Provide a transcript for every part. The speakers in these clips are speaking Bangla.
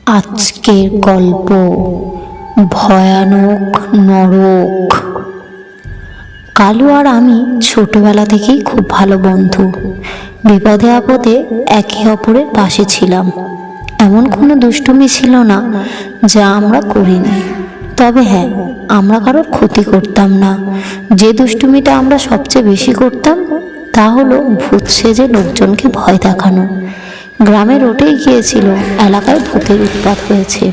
আজকের গল্প ভয়ানক নরক। কালু আর আমি ছোটবেলা থেকেই খুব ভালো বন্ধু। বিপদে আপদে একে অপরের পাশে ছিলাম। এমন কোনো দুষ্টুমি ছিল না যা আমরা করিনি। তবে হ্যাঁ, আমরা কারোর ক্ষতি করতাম না। যে দুষ্টুমিটা আমরা সবচেয়ে বেশি করতাম তা হলো ভূত সেজে লোকজনকে ভয় দেখানো। গ্রামে রটেই গিয়েছিল এলাকায় ভূতের উৎপাত হয়েছে।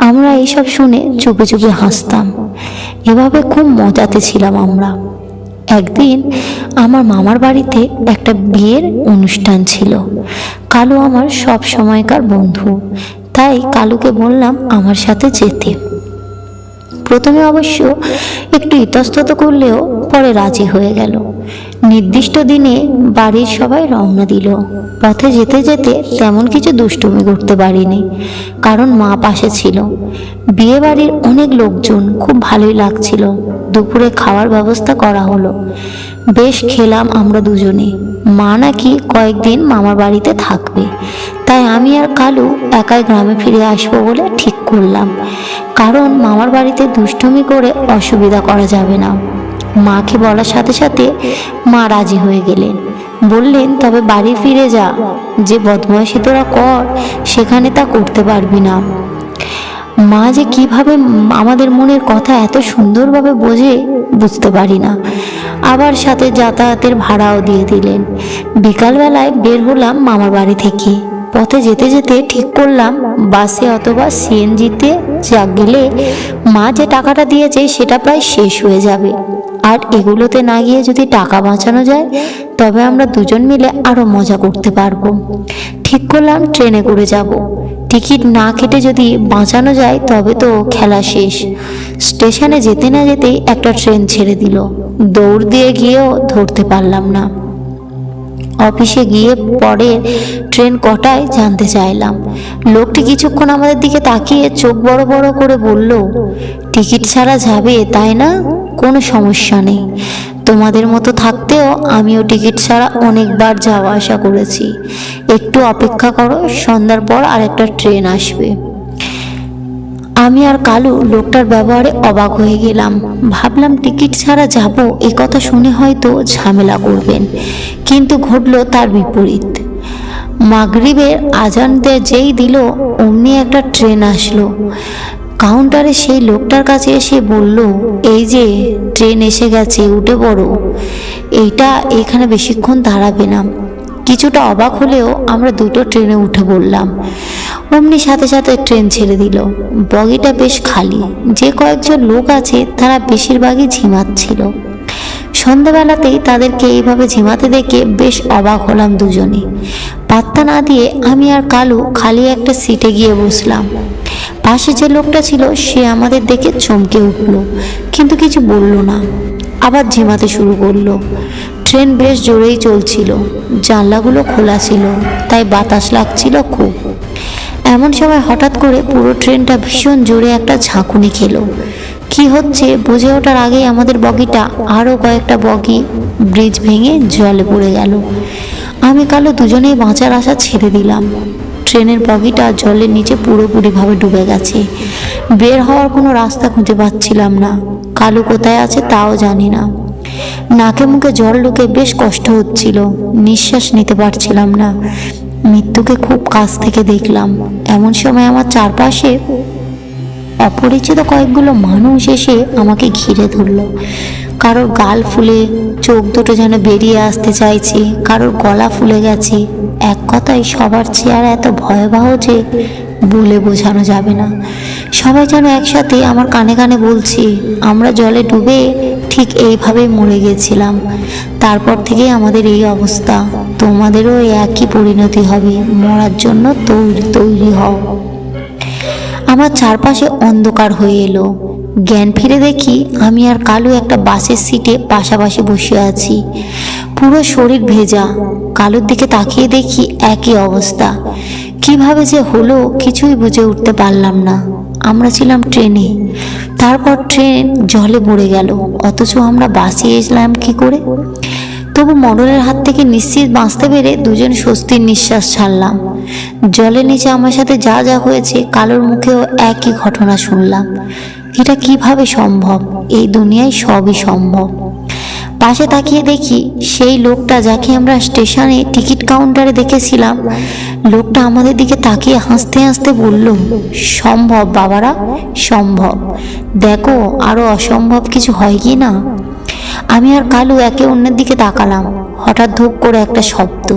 আমরা এইসব শুনে চুপে চুপে হাসতাম। এভাবে খুব মজাতে ছিলাম আমরা। একদিন আমার মামার বাড়িতে একটা বিয়ের অনুষ্ঠান ছিল। কালু আমার সব সময়কার বন্ধু, তাই কালুকে বললাম আমার সাথে যেতে। প্রথমে অবশ্য একটু ইতস্তত করলেও পরে রাজি হয়ে গেল। নির্দিষ্ট দিনে বাড়ির সবাই রওনা দিল। পথে যেতে যেতে তেমন কিছু দুষ্টুমি করতে পারিনি, কারণ মা পাশে ছিল। বিয়ে বাড়ির অনেক লোকজন, খুব ভালোই লাগছিল। দুপুরে খাওয়ার ব্যবস্থা করা হলো। বেশ খেলাম আমরা দুজনে। মা নাকি কয়েকদিন মামার বাড়িতে থাকবে, তাই আমি আর কালু একাই গ্রামে ফিরে আসবো বলে ঠিক করলাম। কারণ মামার বাড়িতে দুষ্টুমি করে অসুবিধা করা যাবে না। মাকে বলার সাথে সাথে মা রাজি হয়ে গেলেন। বললেন, তবে বাড়ি ফিরে যা, যে বদমাইশি তোরা কর সেখানে তা করতে পারবি না। মা যে কিভাবে আমাদের মনের কথা এত সুন্দরভাবে বোঝে বুঝতে পারি না। আবার সাথে যাতায়াতের ভাড়াও দিয়ে দিলেন। বিকালবেলায় বের হলাম মামার বাড়ি থেকে। পথে যেতে যেতে ঠিক করলাম বাসে অথবা সিএনজিতে গেলে মা যে টাকাটা দিয়েছে সেটা প্রায় শেষ হয়ে যাবে। আর এগুলোতে না গিয়ে যদি টাকা বাঁচানো যায় তবে আমরা দুজন মিলে আরো মজা করতে পারবো। ঠিক করলাম ট্রেনে করে যাব। টিকিট না কেটে যদি বাঁচানো যায় তবে তো খেলা শেষ। স্টেশনে যেতে না যেতেই একটা ট্রেন ছেড়ে দিল। দৌড় দিয়ে গিয়েও ধরতে পারলাম না। অফিসে গিয়ে পরে ট্রেন কটায় জানতে চাইলাম। লোকটি কিছুক্ষণ আমাদের দিকে তাকিয়ে চোখ বড় বড় করে বলল, টিকিট ছাড়া যাবে তাই না? কোনো সমস্যা নেই। তোমাদের মতো থাকতেও আমিও টিকিট ছাড়া অনেকবার যাওয়া আসা করেছি। একটু অপেক্ষা করো, সন্ধ্যার পর আরেকটা ট্রেন আসবে। আমি আর কালু লোকটার ব্যবহারে অবাক হয়ে গেলাম। ভাবলাম টিকিট ছাড়া যাব, এ কথা শুনে হয়তো ঝামেলা করবেন, কিন্তু ঘটল তার বিপরীত। মাগরিবের আজান যেই দিল অমনি একটা ট্রেন আসলো। কাউন্টারে সেই লোকটার কাছে এসে বলল, এই যে ট্রেন এসে গেছে, উঠে পড়ো। এইটা এখানে বেশিক্ষণ দাঁড়াবে না। কিছুটা অবাক হলেও আমরা দুটো ট্রেনে উঠে পড়লাম। অমনি সাথে সাথে ট্রেন ছেড়ে দিল। বগিটা বেশ খালি। যে কয়েকজন লোক আছে তারা বেশিরভাগই ঝিমাচ্ছিল। সন্ধ্যাবেলাতেই তাদেরকে এইভাবে ঝিমাতে দেখে বেশ অবাক হলাম দুজনে। পাত্তা না দিয়ে আমি আর কালু খালি একটা সিটে গিয়ে বসলাম। পাশে যে লোকটা ছিল সে আমাদের দেখে চমকে উঠল, কিন্তু কিছু বলল না। আবার ঝিমাতে শুরু করলো। ট্রেন বেশ জোরেই চলছিল। জানলাগুলো খোলা ছিল, তাই বাতাস লাগছিল খুব। এমন সময় হঠাৎ করে পুরো ট্রেনটা ভীষণ জোরে একটা ঝাঁকুনি খেলো। কি হচ্ছে বুঝে ওঠার আগেই আমাদের বগিটা আরও কয়েকটা বগি ব্রিজ ভেঙে জলে পড়ে গেল। আমি কালু দুজনেই বাঁচার আশা ছেড়ে দিলাম। ট্রেনের বগিটা জলের নিচে পুরোপুরিভাবে ডুবে গেছে। বের হওয়ার কোনো রাস্তা খুঁজে পাচ্ছিলাম না। কালু কোথায় আছে তাও জানি না। নাকে মুখে জল ঢুকে বেশ কষ্ট হচ্ছিল, নিঃশ্বাস নিতে পারছিলাম না। মৃত্যুকে খুব কাছ থেকে দেখলাম। এমন সময় আমার চারপাশে অপরিচিত কয়েকগুলো মানুষ এসে আমাকে ঘিরে ধরলো। কারোর গাল ফুলে চোখ দুটো যেন বেরিয়ে আসতে চাইছে, কারোর গলা ফুলে গেছে। এক কথায় সবার চেহারা এত ভয়াবহ যে বলে বোঝানো যাবে না। সবাই যেন একসাথে আমার কানে কানে বলছে, আমরা জলে ডুবে ঠিক এইভাবেই মরে গেছিলাম। তারপর থেকে আমাদের এই অবস্থা। তোমাদেরও একই পরিণতি হবে। মরার জন্য তৈরি হও। আমার চারপাশে অন্ধকার হয়ে এলো। জ্ঞান ফিরে দেখি আমি আর কালু একটা বাসের সিটে পাশাপাশি বসে আছি। পুরো শরীর ভেজা। কালুর দিকে তাকিয়ে দেখি একই অবস্থা। কিভাবে যে হলো কিছুই বুঝে উঠতে পারলাম না। আমরা ছিলাম ট্রেনে, তারপর ট্রেন জলে পড়ে গেল, অথচ আমরা বাসে এসলাম কি করে? তো তবু মডেলের হাত থেকে নিশ্চিত বাঁচতে পেরে দুজন স্বস্তির নিঃশ্বাস ছাড়লাম। জলের নিচে আমার সাথে যা যা হয়েছে কালোর মুখেও একই ঘটনা শুনলাম। এটা কিভাবে সম্ভব? এই দুনিয়ায় সবই সম্ভব। পাশে তাকিয়ে দেখি সেই লোকটা যাকে আমরা স্টেশনে টিকিট কাউন্টারে দেখেছিলাম, লোকটা আমাদের দিকে তাকিয়ে হাসতে হাসতে বলল, সম্ভব বাবারা, সম্ভব। দেখো আরো অসম্ভব কিছু হয় কি না। আমি আর কালু একে অন্যের দিকে তাকালাম। হঠাৎ ধূপ করে একটা শব্দ।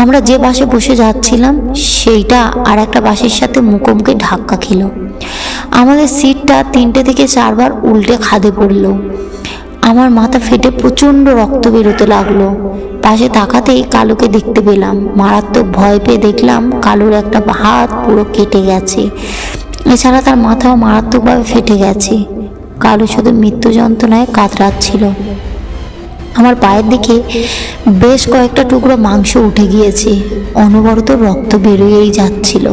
আমরা যে বাসে বসে যাচ্ছিলাম সেইটা আর একটা বাসের সাথে মুখোমুখি ধাক্কা খেল। আমাদের সিটটা 3টে থেকে 4বার উল্টে খাদে পড়লো। আমার মাথা ফেটে প্রচণ্ড রক্ত বেরোতে লাগলো। পাশে তাকাতেই কালুকে দেখতে পেলাম। মারাত্মক ভয় পেয়ে দেখলাম কালুর একটা হাত পুরো কেটে গেছে, এছাড়া তার মাথাও মারাত্মকভাবে ফেটে গেছে। কালু শুধু মৃত্যু যন্ত্রণায় কাতরাচ্ছিল। আমার পায়ের দিকে বেশ কয়েকটা টুকরো মাংস উঠে গিয়েছে, অনবরত রক্ত বেরোয়েই যাচ্ছিল।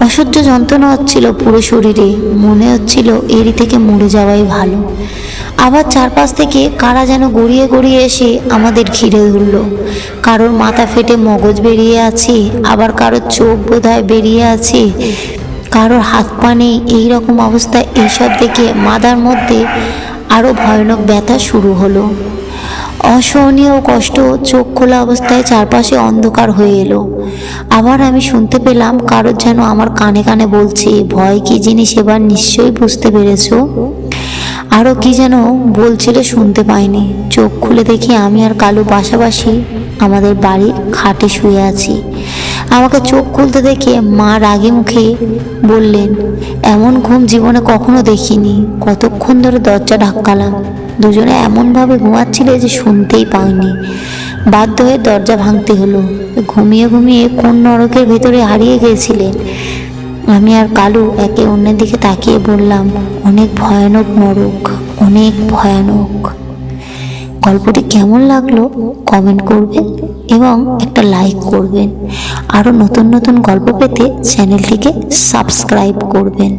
অসহ্য যন্ত্রণা হচ্ছিল পুরো শরীরে। মনে হচ্ছিল এরই থেকে মরে যাওয়াই ভালো। আবার চারপাশ থেকে কারা যেন গড়িয়ে গড়িয়ে এসে আমাদের ঘিরে ধরল। কারোর মাথা ফেটে মগজ বেরিয়ে আছে, আবার কারোর চোখ বোধহয় বেরিয়ে আছে, কারোর হাত পা নেই। এইরকম অবস্থায় এইসব দেখে মাথার মধ্যে আরও ভয়ানক ব্যথা শুরু হলো। অসহনীয় কষ্ট। চোখ খোলা অবস্থায় চারপাশে অন্ধকার হয়ে এলো। আবার আমি শুনতে পেলাম কারোর যেন আমার কানে কানে বলছে, ভয় কি জিনিস এবার নিশ্চয়ই বুঝতে পেরেছো। আরও কি যেন বলছিল, শুনতে পাইনি। চোখ খুলে দেখি আমি আর কালু পাশাপাশি আমাদের বাড়ির খাটে শুয়ে আছি। আমাকে চোখ খুলতে দেখে মা রাগে মুখে বললেন, এমন ঘুম জীবনে কখনো দেখিনি। কতক্ষণ ধরে দরজা ধাক্কালাম, দুজনে এমনভাবে ঘুমাচ্ছিলে যে শুনতেই পাইনি। বাধ্য হয়ে দরজা ভাঙতে হলো। ঘুমিয়ে ঘুমিয়ে কোন নরকের ভেতরে হারিয়ে গিয়েছিলেন। আমি আর কালু একে অন্যের দিকে তাকিয়ে বললাম, অনেক ভয়ানক নরক, অনেক ভয়ানক। গল্পটি কেমন লাগলো কমেন্ট করবেন এবং একটা লাইক করবেন। আরও নতুন নতুন গল্প পেতে চ্যানেলটিকে সাবস্ক্রাইব করবেন।